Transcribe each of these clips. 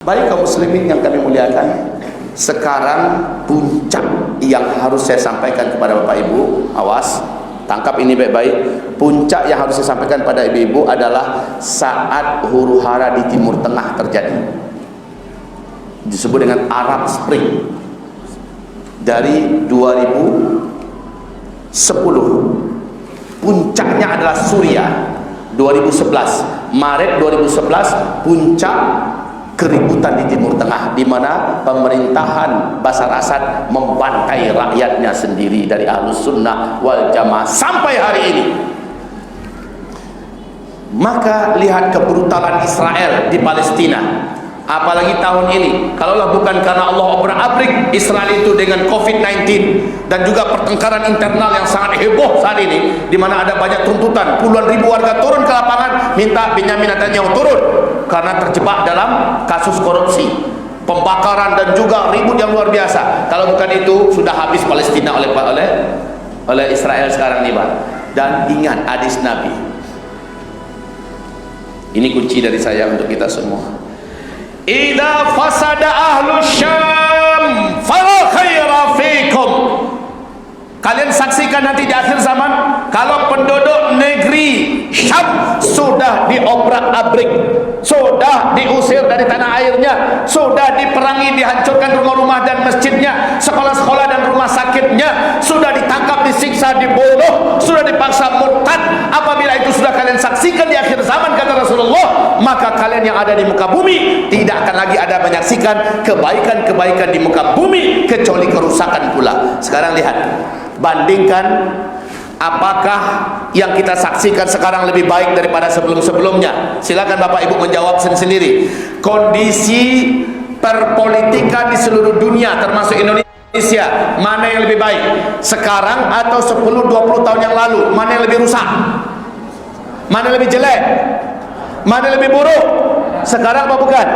Baik kaum muslimin yang kami muliakan, sekarang puncak yang harus saya sampaikan kepada Bapak Ibu, awas, tangkap ini baik-baik. Puncak yang harus saya sampaikan pada ibu-ibu adalah saat huru hara di Timur Tengah terjadi, disebut dengan Arab Spring. Dari 2010, puncaknya adalah Suriah. 2011, Maret 2011, puncak keributan di Timur Tengah, di mana pemerintahan Bashar Assad membantai rakyatnya sendiri dari Ahlus Sunnah wal Jamaah sampai hari ini. Maka lihat kebrutalan Israel di Palestina, apalagi tahun ini. Kalaulah bukan karena Allah obrak-abrik Israel itu dengan COVID-19 dan juga pertengkaran internal yang sangat heboh saat ini, di mana ada banyak tuntutan, puluhan ribu warga turun ke lapangan minta Benyamin Netanyahu turun karena terjebak dalam kasus korupsi, pembakaran dan juga ribut yang luar biasa. Kalau bukan itu sudah habis Palestina oleh Israel sekarang nih Pak. Dan ingat hadis Nabi, ini kunci dari saya untuk kita semua. Idza fasada ahlus syam fala khaira fikum. Kalian saksikan nanti di akhir zaman, kalau penduduk negeri Syam sudah diobrak-abrik, sudah diusir dari tanah airnya, sudah diperangi, dihancurkan rumah-rumah dan masjidnya, sekolah-sekolah dan rumah sakitnya, sudah ditangkap, disiksa, dibunuh, sudah dipaksa murtad. Apabila itu sudah kalian saksikan di akhir zaman, kata Rasulullah, maka kalian yang ada di muka bumi tidak akan lagi ada menyaksikan kebaikan-kebaikan di muka bumi, kecuali kerusakan pula. Sekarang lihat, bandingkan apakah yang kita saksikan sekarang lebih baik daripada sebelum-sebelumnya. Silakan Bapak Ibu menjawab sendiri. Kondisi perpolitikan di seluruh dunia termasuk Indonesia, mana yang lebih baik sekarang atau 10-20 tahun yang lalu? Mana yang lebih rusak? Mana yang lebih jelek? Mana yang lebih buruk? Sekarang apa bukan?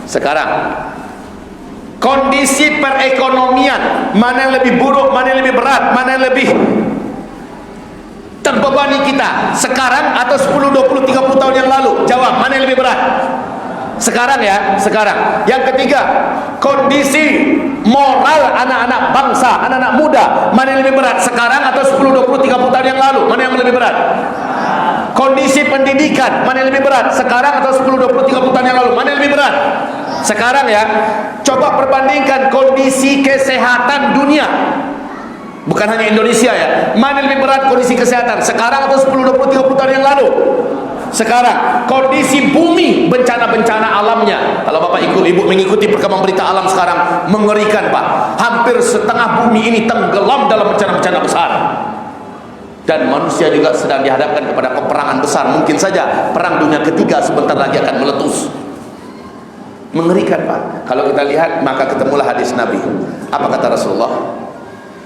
Sekarang. Kondisi perekonomian, mana yang lebih buruk, mana yang lebih berat, mana yang lebih terbebani kita sekarang atau 10, 20, 30 tahun yang lalu? Jawab, mana yang lebih berat? Sekarang ya, sekarang. Yang ketiga, kondisi moral anak-anak bangsa, anak-anak muda, mana yang lebih berat? Sekarang atau 10, 20, 30 tahun yang lalu? Mana yang lebih berat? Kondisi pendidikan, mana yang lebih berat? Sekarang atau 10, 20, 30 tahun yang lalu? Mana yang lebih berat? Sekarang ya. Coba perbandingkan kondisi kesehatan dunia, bukan hanya Indonesia ya. Mana yang lebih berat kondisi kesehatan? Sekarang atau 10, 20, 30 tahun yang lalu? Sekarang. Kondisi bumi, bencana-bencana alamnya, kalau Bapak Ibu mengikuti perkembangan berita alam sekarang, mengerikan Pak. Hampir setengah bumi ini tenggelam dalam bencana-bencana besar. Dan manusia juga sedang dihadapkan kepada peperangan besar. Mungkin saja perang dunia ketiga sebentar lagi akan meletus. Mengerikan Pak. Kalau kita lihat, maka ketemulah hadis Nabi. Apa kata Rasulullah?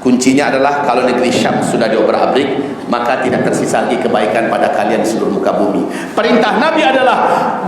Kuncinya adalah kalau negeri Syam sudah diobrak-abrik, maka tidak tersisa lagi kebaikan pada kalian di seluruh muka bumi. Perintah Nabi adalah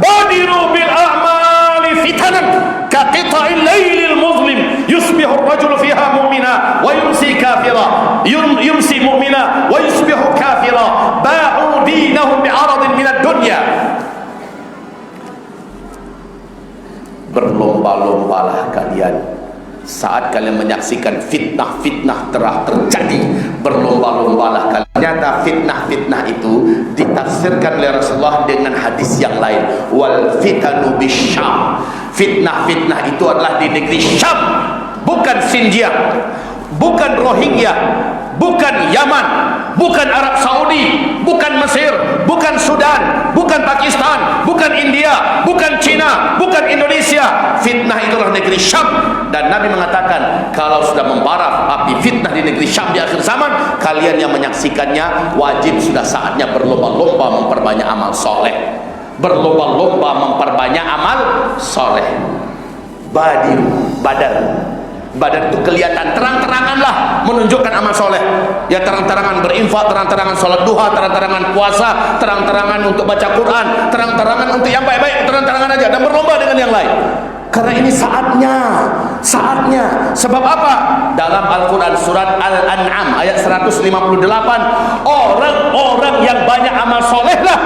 badiru bil a'mali fitanan ka qita'il lailil muzlim yusbihu ar-rajulu fiha mu'mina wa yumsi kafira, yumsi mu'mina wa yusbihu kafira, ba'u dinahum bi'aradin minad dunya. Berlomba-lombalah kalian saat kalian menyaksikan fitnah-fitnah telah terjadi. Berlomba-lombalah kalian. Ternyata fitnah-fitnah itu ditafsirkan oleh Rasulullah dengan hadis yang lain. Wal fitanu bisyam. Fitnah-fitnah itu adalah di negeri Syam, bukan Xinjiang, bukan Rohingya, bukan Yaman, bukan Arab Saudi, bukan Mesir, bukan Sudan, bukan Pakistan, bukan India, bukan Cina, bukan Indonesia. Fitnah itulah negeri Syam. Dan Nabi mengatakan, kalau sudah membara api fitnah di negeri Syam di akhir zaman, kalian yang menyaksikannya wajib sudah saatnya berlomba-lomba memperbanyak amal soleh. Berlomba-lomba memperbanyak amal soleh. Badar itu kelihatan terang-teranganlah menunjukkan amal soleh. Ya, terang-terangan berinfak, terang-terangan sholat duha, terang-terangan puasa, terang-terangan untuk baca Quran, terang-terangan untuk yang baik-baik, terang-terangan aja, dan berlomba dengan yang lain. Karena ini saatnya. Sebab apa? Dalam Al-Quran surat Al-An'am ayat 158, orang-orang yang banyak amal soleh lah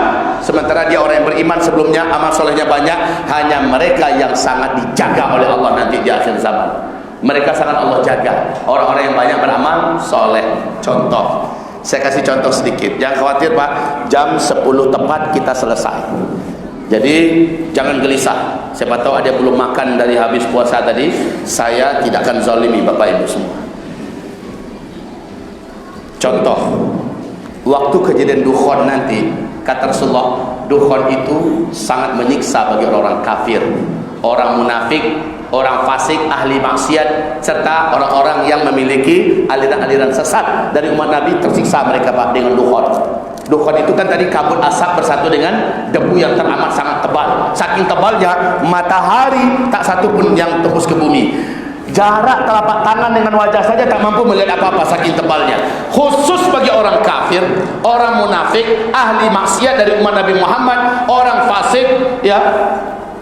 sementara dia orang yang beriman sebelumnya, amal solehnya banyak. Hanya mereka yang sangat dijaga oleh Allah nanti di akhir zaman. Mereka sangat Allah jaga, orang-orang yang banyak beramal soleh. Contoh, saya kasih contoh sedikit. Jangan khawatir Pak, jam 10 tepat kita selesai. Jadi jangan gelisah. Siapa tahu ada yang belum makan dari habis puasa tadi. Saya tidak akan zalimi Bapak Ibu semua. Contoh, waktu kejadian Dukhon nanti, kata Rasulullah, Dukhon itu sangat menyiksa bagi orang-orang kafir, orang munafik, orang fasik, ahli maksiat, serta orang-orang yang memiliki aliran-aliran sesat dari umat Nabi. Tersiksa mereka Pak dengan Dukhon. Dukhon itu kan tadi kabut asap bersatu dengan debu yang teramat sangat tebal. Saking tebalnya, matahari tak satu pun yang tembus ke bumi. Jarak telapak tangan dengan wajah saja tak mampu melihat apa-apa saking tebalnya. Khusus bagi orang kafir, orang munafik, ahli maksiat dari umat Nabi Muhammad, orang fasik, ya,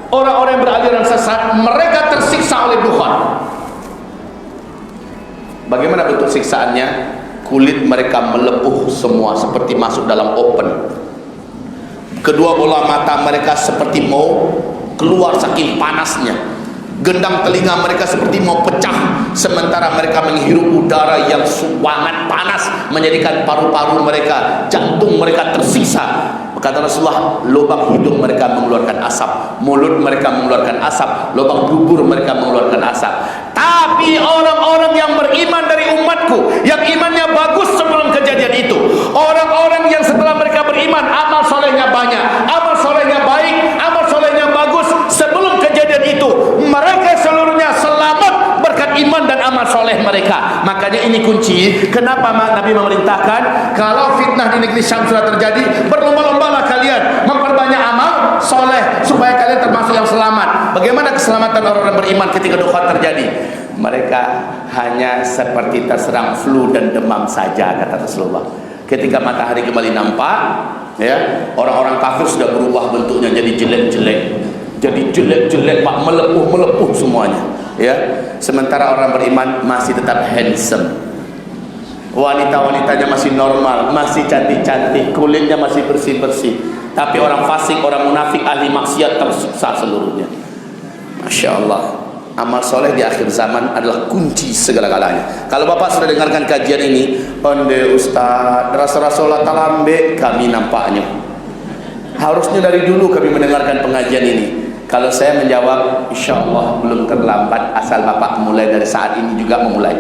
orang-orang yang beraliran sesat, mereka tersiksa oleh Dukhon. Bagaimana bentuk siksaannya? Kulit mereka melepuh semua seperti masuk dalam oven. Kedua bola mata mereka seperti mau keluar saking panasnya. Gendang telinga mereka seperti mau pecah, sementara mereka menghirup udara yang sangat panas, menjadikan paru-paru mereka, jantung mereka tersiksa. Kata Rasulullah, lubang hidung mereka mengeluarkan asap, mulut mereka mengeluarkan asap, lubang dubur mereka mengeluarkan asap. Tapi orang-orang yang beriman dari umatku, yang imannya bagus sebelum kejadian itu, orang-orang yang setelah mereka beriman, amal solehnya banyak, amal solehnya baik, amal solehnya bagus sebelum kejadian itu, mereka seluruhnya selamat berkat iman dan amal soleh mereka. Makanya ini kunci kenapa Nabi memerintahkan, kalau fitnah di negeri Syam sudah terjadi, berlomba-lombalah kalian memperbanyak amal soleh supaya kalian termasuk yang selamat. Bagaimana keselamatan orang-orang beriman ketika Dukhon terjadi? Mereka hanya seperti terserang flu dan demam saja, kata Rasulullah. Ketika matahari kembali nampak, ya, orang-orang kafir sudah berubah bentuknya jadi jelek-jelek, jadi jelek-jelek Pak, melepuh semuanya, ya. Sementara orang beriman masih tetap handsome, wanita-wanitanya masih normal, masih cantik-cantik, kulitnya masih bersih-bersih. Tapi orang fasik, orang munafik, ahli maksiat tersiksa seluruhnya. Masya Allah, amal soleh di akhir zaman adalah kunci segala-galanya. Kalau Bapak sudah dengarkan kajian ini, onde Ustaz, rasa-rasa talambe kami nampaknya. Harusnya dari dulu kami mendengarkan pengajian ini. Kalau saya menjawab, insya Allah belum terlambat, asal Bapak mulai dari saat ini juga memulai.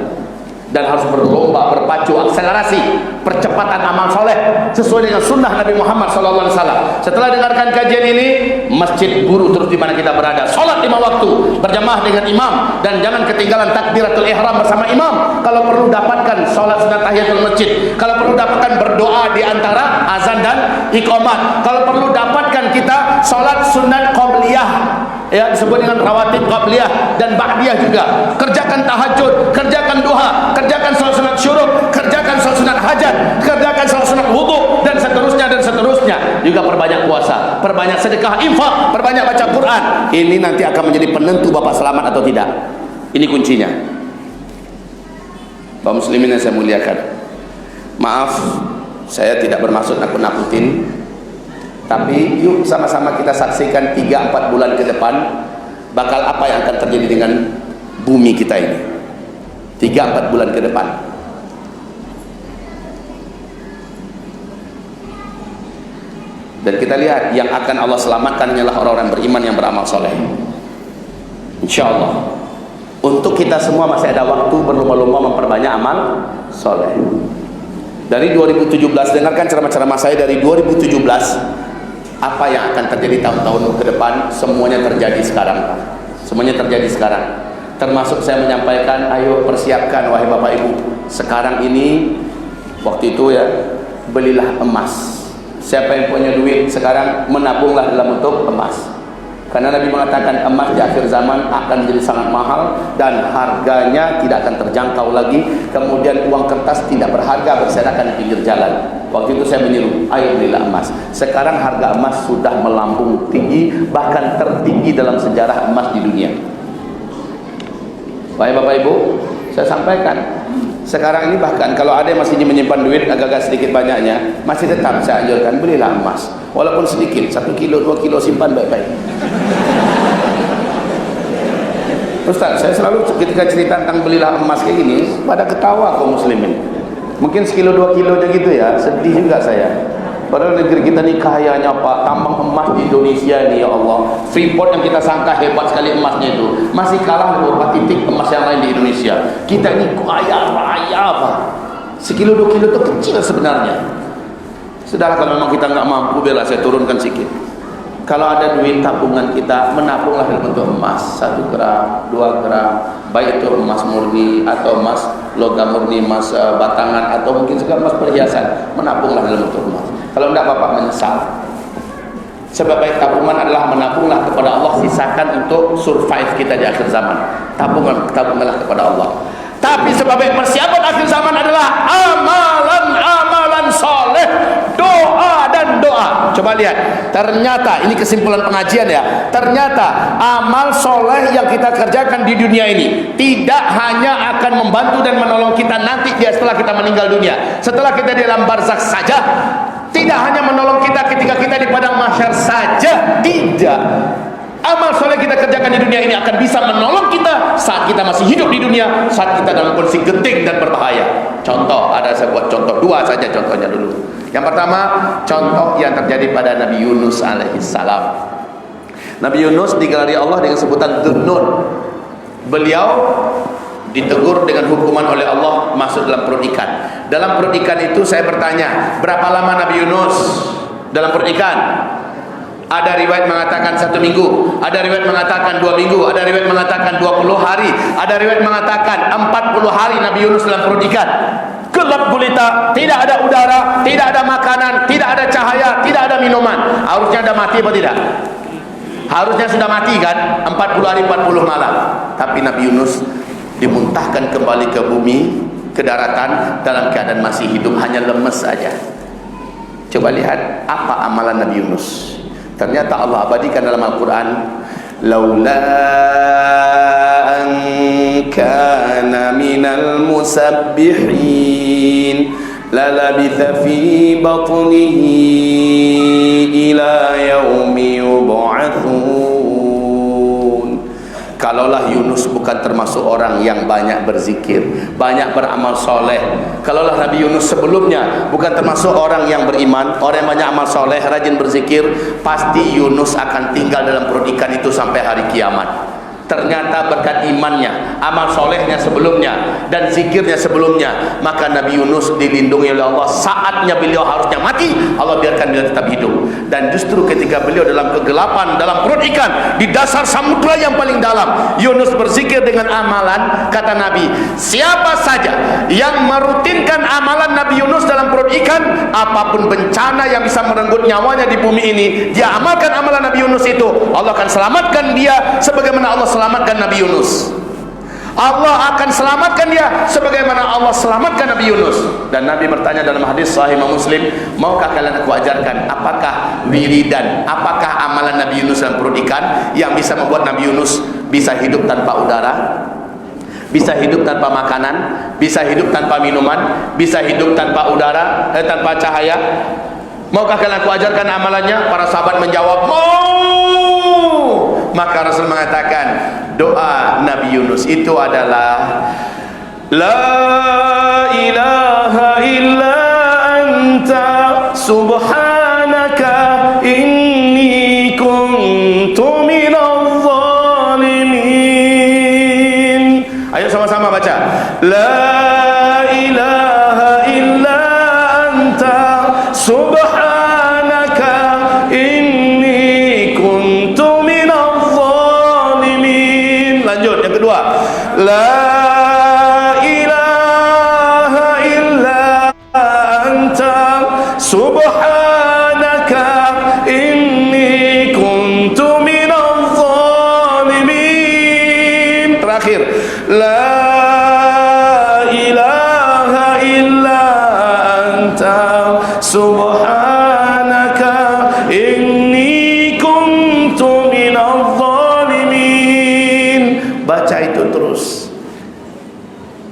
Dan harus berlomba, berpacu, akselerasi percepatan amal soleh sesuai dengan sunnah Nabi Muhammad SAW. Setelah dengarkan kajian ini, masjid guru terus di mana kita berada, sholat 5 waktu berjamaah dengan imam, dan jangan ketinggalan takbiratul ihram bersama imam. Kalau perlu dapatkan sholat sunat tahiyatul masjid, kalau perlu dapatkan berdoa di antara azan dan iqamat, kalau perlu dapatkan kita sholat sunat qabliyah, ya, disebut dengan rawatib qabliyah dan ba'diyah juga. Kerjakan tahajud, kerjakan duha, kerjakan sholat sunat syuruk, kerjakan sholat sunat hajat, kerjakan sholat sunat wudu, dan seterusnya dan seterusnya. Juga perbanyak puasa, perbanyak sedekah, infak, perbanyak baca Quran. Ini nanti akan menjadi penentu Bapak selamat atau tidak. Ini kuncinya. Kaum muslimin yang saya muliakan, maaf saya tidak bermaksud nakut-nakutin, tapi yuk sama-sama kita saksikan 3-4 bulan ke depan bakal apa yang akan terjadi dengan bumi kita ini. 3-4 bulan ke depan. Dan kita lihat yang akan Allah selamatkan hanyalah orang-orang beriman yang beramal soleh. Insya Allah. Untuk kita semua masih ada waktu berlomba-lomba memperbanyak amal soleh. Dari 2017, dengarkan ceramah-ceramah saya dari 2017. Apa yang akan terjadi tahun-tahun ke depan, semuanya terjadi sekarang, Pak. Semuanya terjadi sekarang. Termasuk saya menyampaikan, ayo persiapkan wahai Bapak Ibu. Sekarang ini, waktu itu ya, belilah emas. Siapa yang punya duit sekarang, menabunglah dalam bentuk emas. Karena Nabi mengatakan emas di akhir zaman akan menjadi sangat mahal dan harganya tidak akan terjangkau lagi. Kemudian uang kertas tidak berharga, berserakan di pinggir jalan. Waktu itu saya menyeru, ayo belilah emas. Sekarang harga emas sudah melambung tinggi, bahkan tertinggi dalam sejarah emas di dunia. Baik Bapak Ibu, saya sampaikan, Sekarang ini bahkan kalau ada yang masih menyimpan duit agak-agak sedikit banyaknya, masih tetap saya anjurkan belilah emas, walaupun sedikit, 1 kilo 2 kilo, simpan baik-baik. Ustaz, saya selalu ketika cerita tentang belilah emas kayak gini, pada ketawa kaum muslimin. Mungkin sekilo 2 kilo aja gitu ya, sedih juga saya. Padahal negeri kita ni kayanya Pak, tambang emas di Indonesia ini, ya Allah. Freeport yang kita sangka hebat sekali emasnya itu, masih kalah beberapa titik emas yang lain di Indonesia. Kita ini kaya raya Pak. Sekilo 2 kilo itu kecil sebenarnya. Sudahlah, kalau memang kita nggak mampu, biarlah saya turunkan sedikit. Kalau ada duit tabungan kita, menabunglah dalam bentuk emas 1 gram, 2 gram, baik itu emas murni atau emas logam murni, emas batangan, atau mungkin juga emas perhiasan, menabunglah dalam bentuk emas. Kalau tidak Bapak menyesal. Sebab baik tabungan adalah menabunglah kepada Allah, sisakan untuk survive kita di akhir zaman. Tabunganlah kepada Allah. Tapi sebab baik persiapan akhir zaman adalah amalan soleh, doa dan doa. Coba lihat, ternyata ini kesimpulan pengajian ya, ternyata amal soleh yang kita kerjakan di dunia ini tidak hanya akan membantu dan menolong kita nanti setelah kita meninggal dunia, setelah kita di alam barzakh saja. Tidak hanya menolong kita ketika kita di padang mahsyar saja, tidak. Amal soleh kita kerjakan di dunia ini akan bisa menolong kita saat kita masih hidup di dunia, saat kita dalam kondisi genting dan berbahaya. Contoh, ada saya buat contoh 2 saja contohnya dulu. Yang pertama, contoh yang terjadi pada Nabi Yunus alaihissalam. Nabi Yunus digelari Allah dengan sebutan Dhunnun. Beliau ditegur dengan hukuman oleh Allah masuk dalam perut ikan. Dalam perut ikan itu saya bertanya, berapa lama Nabi Yunus dalam perut ikan? Ada riwayat mengatakan 1 minggu, ada riwayat mengatakan 2 minggu, ada riwayat mengatakan 20 hari, ada riwayat mengatakan 40 hari Nabi Yunus dalam perut ikan. Gelap gulita, tidak ada udara, tidak ada makanan, tidak ada cahaya, tidak ada minuman. Harusnya ada mati apa tidak? Harusnya sudah mati kan? 40 hari 40 malam. Tapi Nabi Yunus dimuntahkan kembali ke bumi, ke daratan dalam keadaan masih hidup, hanya lemes saja. Coba lihat apa amalan Nabi Yunus. Ternyata Allah abadikan dalam Al-Quran, laula an kana minal musabbihin lalabitha fi batnihi ila yaumi yub'atsun. Kalaulah Yunus bukan termasuk orang yang banyak berzikir, banyak beramal soleh, kalaulah Nabi Yunus sebelumnya bukan termasuk orang yang beriman, orang yang banyak amal soleh, rajin berzikir, pasti Yunus akan tinggal dalam perut ikan itu sampai hari kiamat. Ternyata berkat imannya, amal solehnya sebelumnya, dan zikirnya sebelumnya, maka Nabi Yunus dilindungi oleh Allah. Saatnya beliau harusnya mati, Allah biarkan beliau tetap hidup. Dan justru ketika beliau dalam kegelapan, dalam perut ikan, di dasar samudra yang paling dalam, Yunus berzikir dengan amalan. Kata Nabi, siapa saja yang merutinkan amalan Nabi Yunus dalam perut ikan, apapun bencana yang bisa merenggut nyawanya di bumi ini, dia amalkan amalan Nabi Yunus itu, Allah akan selamatkan dia sebagaimana Allah selamatkan Nabi Yunus. Allah akan selamatkan dia sebagaimana Allah selamatkan Nabi Yunus. Dan Nabi bertanya dalam hadis sahih Muslim, maukah kalian aku ajarkan apakah wiridan, apakah amalan Nabi Yunus dalam perut ikan yang bisa membuat Nabi Yunus bisa hidup tanpa udara, bisa hidup tanpa makanan, bisa hidup tanpa minuman, bisa hidup tanpa udara, tanpa cahaya. Maukah kalian aku ajarkan amalannya? Para sahabat menjawab, mau. Maka Rasul mengatakan, doa Nabi Yunus itu adalah la ilaha illa anta subhanaka inni kuntu minadh dhalimin. Ayo sama-sama baca, la ilaha illa anta subhanaka inni kuntu minadh dhalimin. Lanjut yang kedua, la ilaha illa anta subhanaka inni kuntu minadh dhalimin. Terakhir, la ilaha illa anta subhanaka inni kuntu minadh dhalimin. Baca itu terus.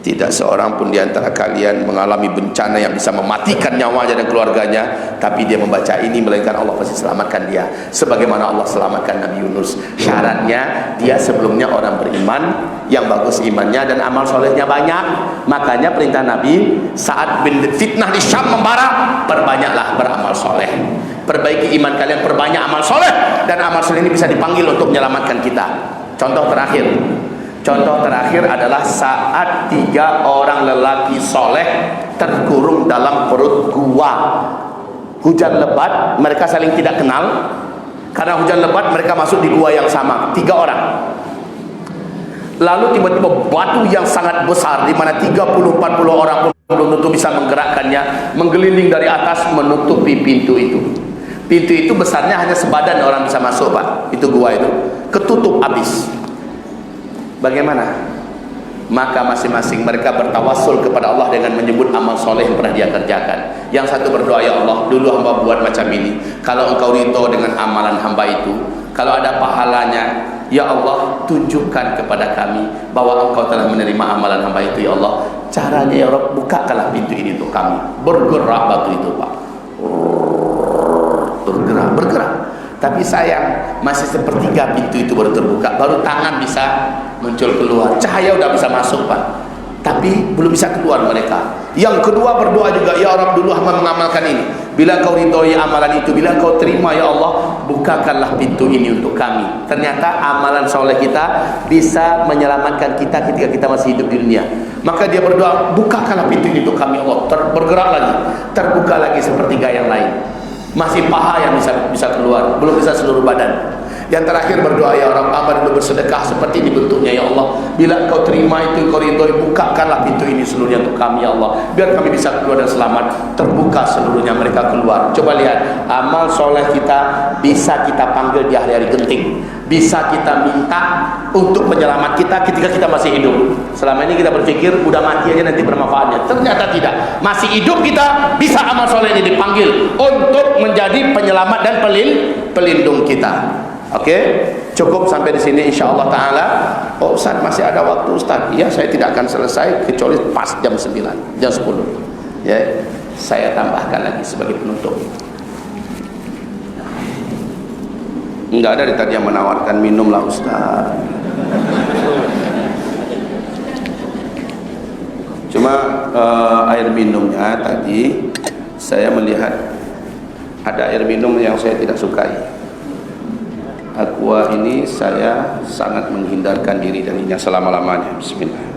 Tidak seorang pun di antara kalian mengalami bencana yang bisa mematikan nyawanya dan keluarganya, tapi dia membaca ini, melainkan Allah pasti selamatkan dia, sebagaimana Allah selamatkan Nabi Yunus. Syaratnya dia sebelumnya orang beriman yang bagus imannya dan amal solehnya banyak. Makanya perintah Nabi saat fitnah di Syam membara, perbanyaklah beramal soleh, perbaiki iman kalian, perbanyak amal soleh, dan amal soleh ini bisa dipanggil untuk menyelamatkan kita. Contoh terakhir adalah saat 3 orang lelaki soleh terkurung dalam perut gua. Hujan lebat, mereka saling tidak kenal. Karena hujan lebat, mereka masuk di gua yang sama, 3 orang. Lalu tiba-tiba batu yang sangat besar, di mana 30-40 orang pun belum tentu bisa menggerakkannya, menggeliling dari atas menutupi pintu itu. Pintu itu besarnya hanya sebadan orang bisa masuk, Pak. Itu gua itu ketutup habis. Bagaimana? Maka masing-masing mereka bertawassul kepada Allah dengan menyebut amal soleh yang pernah dia kerjakan. Yang satu berdoa, ya Allah, dulu hamba buat macam ini, kalau engkau ridho dengan amalan hamba itu, kalau ada pahalanya, ya Allah, tunjukkan kepada kami bahwa engkau telah menerima amalan hamba itu, ya Allah. Caranya, ya Allah, bukakanlah pintu ini untuk kami. Bergerak batu itu, Pak, bergerak. Tapi sayang, masih sepertiga pintu itu baru terbuka, baru tangan bisa muncul keluar, cahaya udah bisa masuk, Pak, tapi belum bisa keluar mereka. Yang kedua berdoa juga, ya Allah, dulu hamba mengamalkan ini, bila kau ridhoi amalan itu, bila kau terima, ya Allah, bukakanlah pintu ini untuk kami. Ternyata amalan soleh kita bisa menyelamatkan kita ketika kita masih hidup di dunia. Maka dia berdoa, bukakanlah pintu ini untuk kami, Allah. Bergerak lagi, terbuka lagi sepertiga yang lain. Masih paha yang bisa keluar, belum bisa seluruh badan. Yang terakhir berdoa, ya Allah, hamba dulu bersedekah seperti ini bentuknya, ya Allah, bila engkau terima itu, engkau ridhoi, bukakanlah pintu ini seluruhnya untuk kami, ya Allah, biar kami bisa keluar dan selamat. Terbuka seluruhnya, mereka keluar. Coba lihat, amal soleh kita bisa kita panggil di hari-hari genting, bisa kita minta untuk menyelamat kita ketika kita masih hidup. Selama ini kita berpikir udah mati aja nanti bermanfaatnya, ternyata tidak. Masih hidup kita bisa amal soleh ini dipanggil untuk menjadi penyelamat dan pelindung kita. Oke, cukup sampai di sini insyaallah taala. Oh Ustaz, masih ada waktu Ustaz? Iya, saya tidak akan selesai kecuali pas jam 9, jam 10. Ya, saya tambahkan lagi sebagai penutup. Enggak ada tadi yang menawarkan minum lah Ustaz. Cuma air minumnya tadi saya melihat ada air minum yang saya tidak sukai. Aqua ini saya sangat menghindarkan diri darinya selama-lamanya. Bismillah.